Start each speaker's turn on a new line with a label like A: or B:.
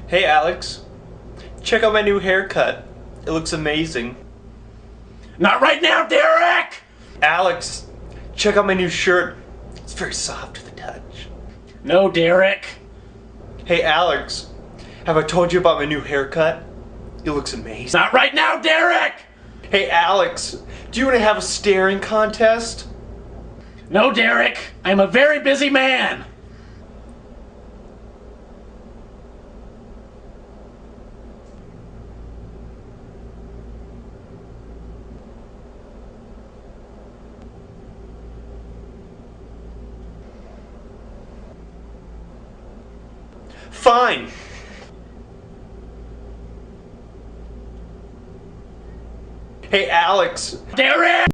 A: Hey Alex, check out my new haircut. It looks amazing.
B: Not right now, Derek!
A: Alex, check out my new shirt. It's very soft to the touch.
B: No, Derek.
A: Hey Alex, have I told you about my new haircut? It looks amazing.
B: Not right now, Derek!
A: Hey Alex, do you want to have a staring contest?
B: No, Derek. I'm a very busy man.
A: Fine. Hey Alex.
B: Derek!